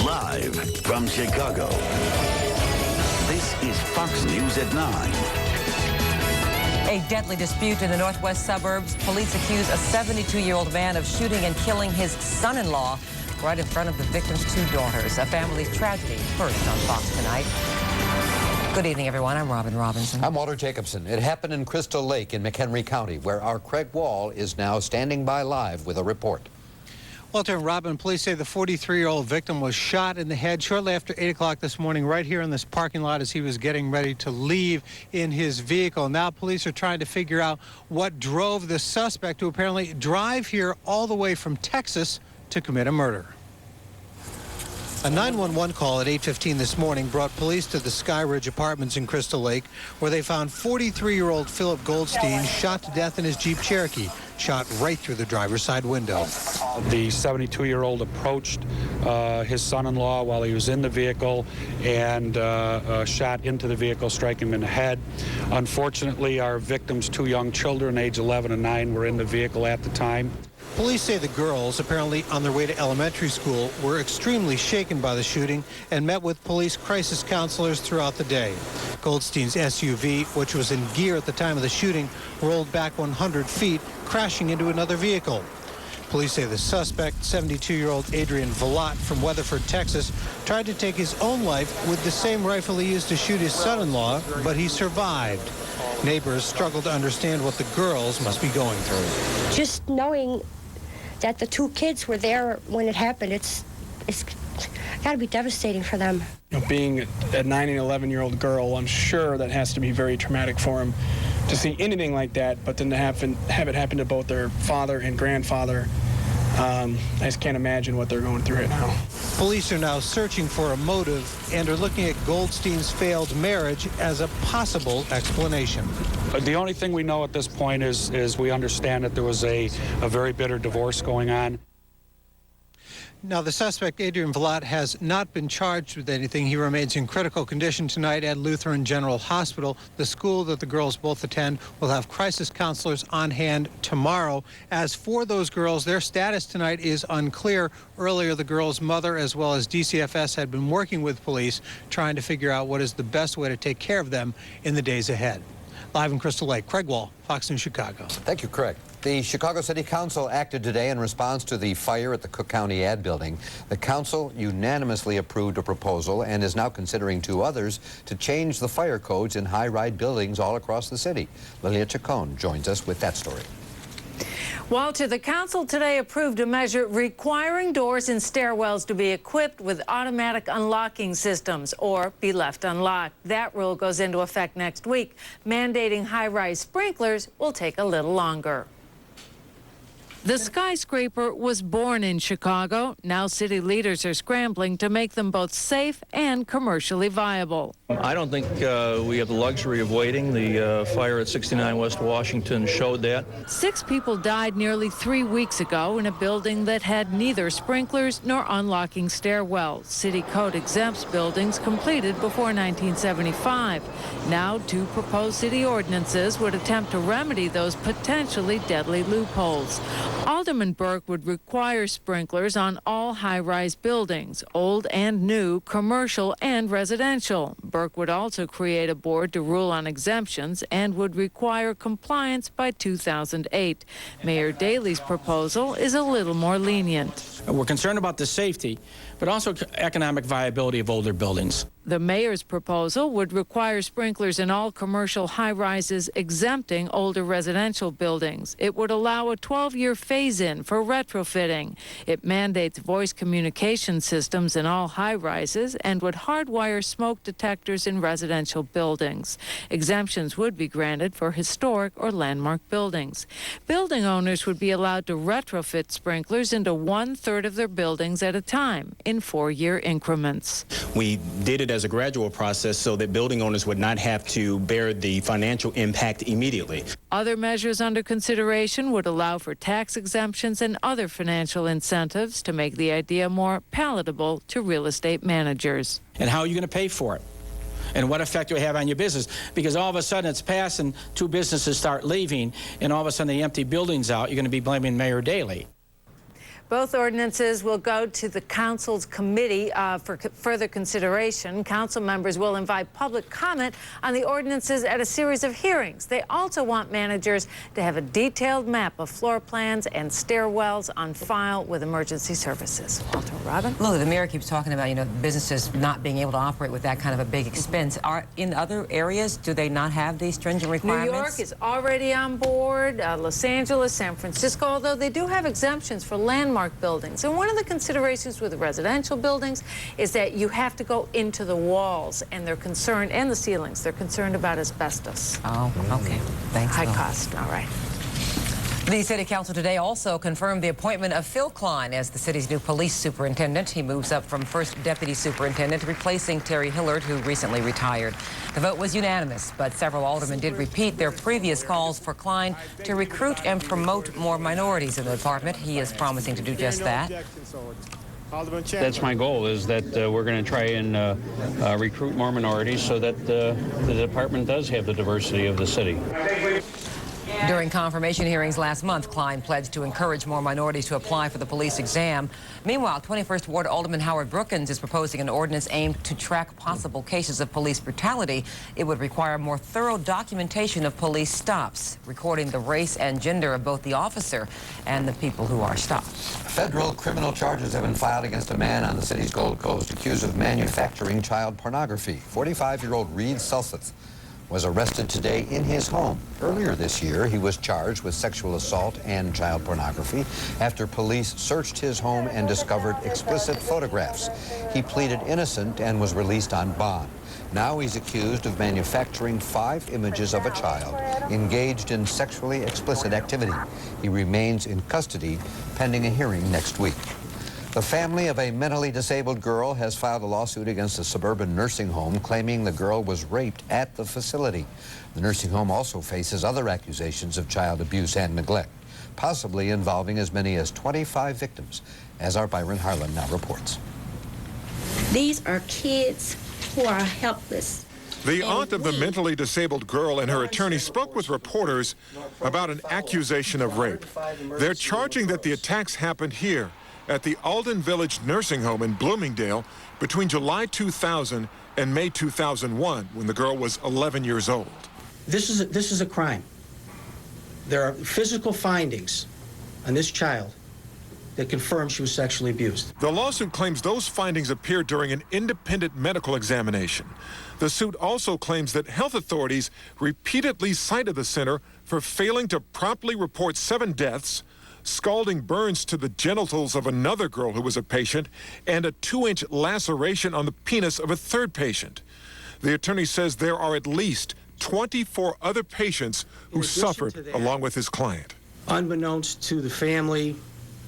Live from Chicago, this is Fox News at 9. A deadly dispute in the northwest suburbs. Police accuse a 72-year-old man of shooting and killing his son-in-law right in front of the victim's two daughters. A family tragedy. First on Fox tonight. Good evening, everyone. I'm Robin Robinson. I'm Walter Jacobson. It happened in Crystal Lake in McHenry County, where our Craig Wall is now standing by live with a report. Walter and Robin, police say the 43-year-old victim was shot in the head shortly after 8 o'clock this morning right here in this parking lot as he was getting ready to leave in his vehicle. Now police are trying to figure out what drove the suspect to apparently drive here all the way from Texas to commit a murder. A 911 call at 8:15 this morning brought police to the Sky Ridge Apartments in Crystal Lake, where they found 43-year-old Philip Goldstein shot to death in his Jeep Cherokee, shot right through the driver's side window. The 72-year-old approached his son-in-law while he was in the vehicle and shot into the vehicle, striking him in the head. Unfortunately, our victim's two young children, age 11 and 9, were in the vehicle at the time. Police say the girls, apparently on their way to elementary school, were extremely shaken by the shooting and met with police crisis counselors throughout the day. Goldstein's SUV, which was in gear at the time of the shooting, rolled back 100 feet, crashing into another vehicle. Police say the suspect, 72-year-old Adrian Velat from Weatherford, Texas, tried to take his own life with the same rifle he used to shoot his son-in-law, but he survived. Neighbors struggle to understand what the girls must be going through. Just knowing that the two kids were there when it happened, it's got to be devastating for them. You know, being a 9 and 11-year-old girl, I'm sure that has to be very traumatic for them to see anything like that, but then to have it happen to both their father and grandfather. I just can't imagine what they're going through right now. Police are now searching for a motive and are looking at Goldstein's failed marriage as a possible explanation. The only thing we know at this point is we understand that there was a very bitter divorce going on. Now, the suspect, Adrian Velat, has not been charged with anything. He remains in critical condition tonight at Lutheran General Hospital. The school that the girls both attend will have crisis counselors on hand tomorrow. As for those girls, their status tonight is unclear. Earlier, the girls' mother, as well as DCFS, had been working with police, trying to figure out what is the best way to take care of them in the days ahead. Live in Crystal Lake, Craig Wall, Fox News Chicago. Thank you, Craig. The Chicago City Council acted today in response to the fire at the Cook County Ad Building. The council unanimously approved a proposal and is now considering two others to change the fire codes in high-rise buildings all across the city. Lilia Chacon joins us with that story. Walter, the council today approved a measure requiring doors in stairwells to be equipped with automatic unlocking systems or be left unlocked. That rule goes into effect next week. Mandating high-rise sprinklers will take a little longer. The skyscraper was born in Chicago. Now city leaders are scrambling to make them both safe and commercially viable. I don't think we have the luxury of waiting. The fire at 69 West Washington showed that. 6 people died nearly 3 weeks ago in a building that had neither sprinklers nor unlocking stairwells. City code exempts buildings completed before 1975. Now 2 proposed city ordinances would attempt to remedy those potentially deadly loopholes. Alderman Burke would require sprinklers on all high-rise buildings, old and new, commercial and residential. Burke would also create a board to rule on exemptions and would require compliance by 2008. Mayor Daley's proposal is a little more lenient. We're concerned about the safety, but also economic viability of older buildings. The mayor's proposal would require sprinklers in all commercial high-rises, exempting older residential buildings. It would allow a 12-year phase-in for retrofitting. It mandates voice communication systems in all high-rises and would hardwire smoke detectors in residential buildings. Exemptions would be granted for historic or landmark buildings. Building owners would be allowed to retrofit sprinklers into 1/3 of their buildings at a time in 4-year increments. We did it as a gradual process so that building owners would not have to bear the financial impact immediately. Other measures under consideration would allow for tax exemptions and other financial incentives to make the idea more palatable to real estate managers. And how are you going to pay for it? And what effect do it have on your business? Because all of a sudden it's passed and 2 businesses start leaving, and all of a sudden the empty building's out, you're going to be blaming Mayor Daley. Both ordinances will go to the council's committee for further consideration. Council members will invite public comment on the ordinances at a series of hearings. They also want managers to have a detailed map of floor plans and stairwells on file with emergency services. Walter, Robin? Lily, the mayor keeps talking about, businesses not being able to operate with that kind of a big expense. Are in other areas, do they not have these stringent requirements? New York is already on board, Los Angeles, San Francisco, although they do have exemptions for landmark buildings. And one of the considerations with the residential buildings is that you have to go into the walls, and they're concerned, and the ceilings. They're concerned about asbestos. Oh, okay. Thanks. High cost. All right. The City Council today also confirmed the appointment of Phil Klein as the city's new police superintendent. He moves up from first deputy superintendent, replacing Terry Hillard, who recently retired. The vote was unanimous, but several aldermen did repeat their previous calls for Klein to recruit and promote more minorities in the department. He is promising to do just that. That's my goal, is that we're going to try and recruit more minorities so that the department does have the diversity of the city. During confirmation hearings last month, Klein pledged to encourage more minorities to apply for the police exam. Meanwhile, 21st Ward Alderman Howard Brookins is proposing an ordinance aimed to track possible cases of police brutality. It would require more thorough documentation of police stops, recording the race and gender of both the officer and the people who are stopped. Federal criminal charges have been filed against a man on the city's Gold Coast accused of manufacturing child pornography. 45-year-old Reed Sulseth was arrested today in his home. Earlier this year, he was charged with sexual assault and child pornography after police searched his home and discovered explicit photographs. He pleaded innocent and was released on bond. Now he's accused of manufacturing 5 images of a child engaged in sexually explicit activity. He remains in custody pending a hearing next week. The family of a mentally disabled girl has filed a lawsuit against a suburban nursing home claiming the girl was raped at the facility. The nursing home also faces other accusations of child abuse and neglect, possibly involving as many as 25 victims, as our Byron Harlan now reports. These are kids who are helpless. The aunt of the mentally disabled girl and her attorney spoke with reporters about an accusation of rape. They're charging that the attacks happened here at the Alden Village Nursing Home in Bloomingdale between July 2000 and May 2001, when the girl was 11 years old. This is a crime. There are physical findings on this child that confirm she was sexually abused. The lawsuit claims those findings appeared during an independent medical examination. The suit also claims that health authorities repeatedly cited the center for failing to promptly report 7 deaths, scalding burns to the genitals of another girl who was a patient, and a 2-inch laceration on the penis of a third patient. The attorney says there are at least 24 other patients who suffered along with his client. Unbeknownst to the family,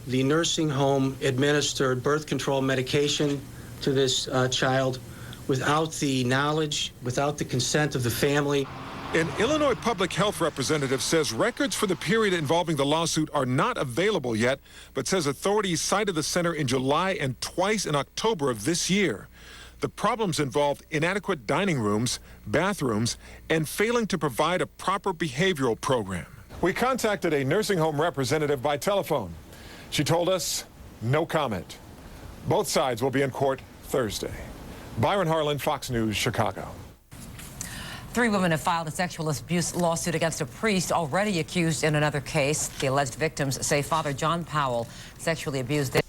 the nursing home administered birth control medication to this child without the knowledge, without the consent of the family. An Illinois public health representative says records for the period involving the lawsuit are not available yet, but says authorities cited the center in July and twice in October of this year. The problems involved inadequate dining rooms, bathrooms, and failing to provide a proper behavioral program. We contacted a nursing home representative by telephone. She told us no comment. Both sides will be in court Thursday. Byron Harlan, Fox News, Chicago. 3 women have filed a sexual abuse lawsuit against a priest already accused in another case. The alleged victims say Father John Powell sexually abused them.